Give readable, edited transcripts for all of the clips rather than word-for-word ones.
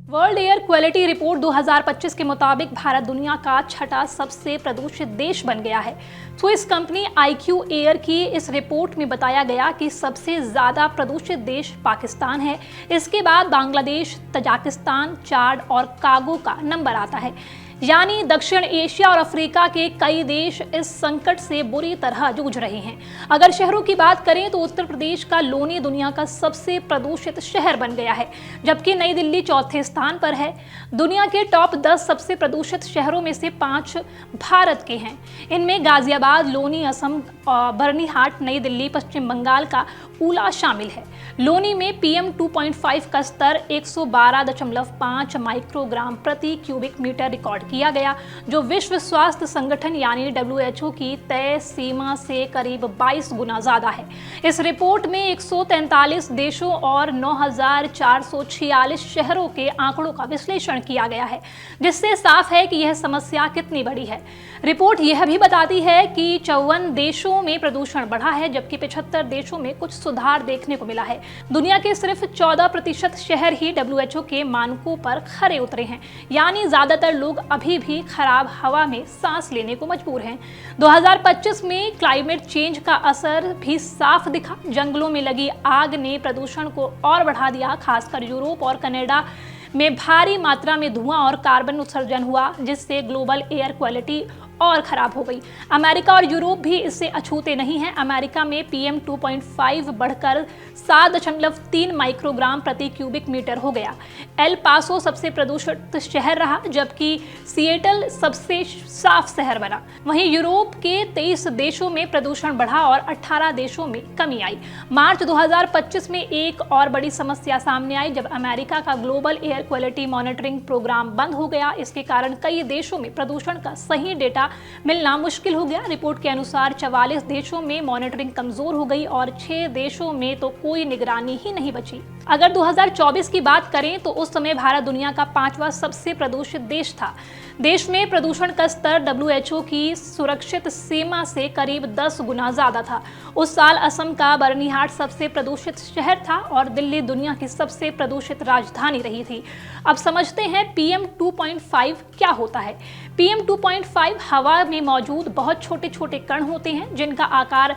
World air quality report 2025 के मुताबिक भारत दुनिया का छठा सबसे प्रदूषित देश बन गया है। स्विस कंपनी IQ एयर की इस रिपोर्ट में बताया गया कि सबसे ज्यादा प्रदूषित देश पाकिस्तान है। इसके बाद बांग्लादेश, तजाकिस्तान, चाड और कागो का नंबर आता है। यानी दक्षिण एशिया और अफ्रीका के कई देश इस संकट से बुरी तरह जूझ रहे हैं। अगर शहरों की बात करें तो उत्तर प्रदेश का लोनी दुनिया का सबसे प्रदूषित शहर बन गया है, जबकि नई दिल्ली चौथे स्थान पर है। दुनिया के टॉप 10 सबसे प्रदूषित शहरों में से 5 भारत के हैं। इनमें गाजियाबाद, लोनी असम, बर्नीहाट, नई दिल्ली, पश्चिम बंगाल का ऊला शामिल है। लोनी में PM 2.5 का स्तर 112.5 माइक्रोग्राम प्रति क्यूबिक मीटर रिकॉर्ड किया गया, जो विश्व स्वास्थ्य संगठन यानी WHO की तय सीमा से करीब 22 गुना ज्यादा है। इस रिपोर्ट में 143 देशों और 9,446 शहरों के आंकड़ों का विश्लेषण किया गया है, जिससे साफ है कि यह समस्या कितनी बड़ी है। रिपोर्ट यह भी बताती है कि 54 देशों में प्रदूषण बढ़ा है, जबकि 75 देशों में कुछ सुधार देखने को मिला है। दुनिया के सिर्फ 14% शहर ही WHO के मानकों पर खरे उतरे हैं, यानी ज्यादातर लोग अभी भी खराब हवा में सांस लेने को मजबूर हैं। 2025 में क्लाइमेट चेंज का असर भी साफ दिखा। जंगलों में लगी आग ने प्रदूषण को और बढ़ा दिया। खासकर यूरोप और कनाडा में भारी मात्रा में धुआं और कार्बन उत्सर्जन हुआ, जिससे ग्लोबल एयर क्वालिटी और खराब हो गई। अमेरिका और यूरोप भी इससे अछूते नहीं हैं। अमेरिका में PM 2.5 बढ़कर 7.3 माइक्रोग्राम प्रति क्यूबिक मीटर हो गया। एल पासो सबसे प्रदूषित शहर रहा, जबकि सिएटल सबसे साफ शहर बना। वहीं यूरोप के 23 देशों में प्रदूषण बढ़ा और 18 देशों में कमी आई। मार्च 2025 में एक और बड़ी समस्या सामने आई, जब अमेरिका का global air quality monitoring program बंद हो गया। इसके कारण कई देशों में प्रदूषण का सही डेटा मिलना मुश्किल हो गया। रिपोर्ट के अनुसार 44 देशों में मॉनिटरिंग कमजोर हो गई और 6 देशों में तो कोई निगरानी ही नहीं बची। अगर 2024 की बात करें तो उस समय भारत दुनिया का 5वां सबसे प्रदूषित देश था। देश में प्रदूषण का स्तर WHO की सुरक्षित सीमा से करीब 10 गुना ज्यादा था। उस साल असम का बर्नीहाट सबसे प्रदूषित शहर था और दिल्ली दुनिया की सबसे प्रदूषित राजधानी रही थी। अब समझते हैं PM 2.5 क्या होता है। PM 2.5 हवा में मौजूद बहुत छोटे छोटे कण होते हैं, जिनका आकार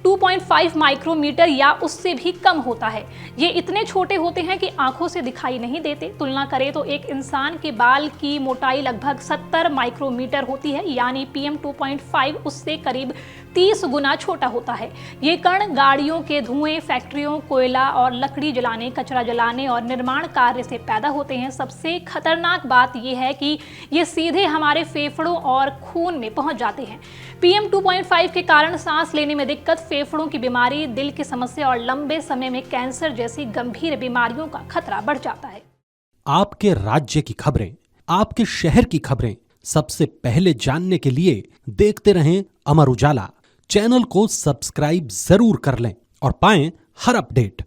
2.5 माइक्रोमीटर या उससे भी कम होता है। ये इतने छोटे होते हैं कि आंखों से दिखाई नहीं देते। तुलना करें तो एक इंसान के बाल की मोटाई लगभग 70 माइक्रोमीटर होती है, यानी PM 2.5 उससे करीब 30 गुना छोटा होता है। ये कण गाड़ियों के धुएं, फैक्ट्रियों, कोयला और लकड़ी जलाने, कचरा जलाने और निर्माण कार्य से पैदा होते हैं। सबसे खतरनाक बात यह है कि ये सीधे हमारे फेफड़ों और खून में पहुंच जाते हैं। PM 2.5 के कारण सांस लेने में दिक्कत, फेफड़ों की बीमारी, दिल की समस्या और लंबे समय में कैंसर जैसी गंभीर बीमारियों का खतरा बढ़ जाता है। आपके राज्य की खबरें, आपके शहर की खबरें सबसे पहले जानने के लिए देखते रहें अमर उजाला। चैनल को सब्सक्राइब जरूर कर लें और पाएं हर अपडेट।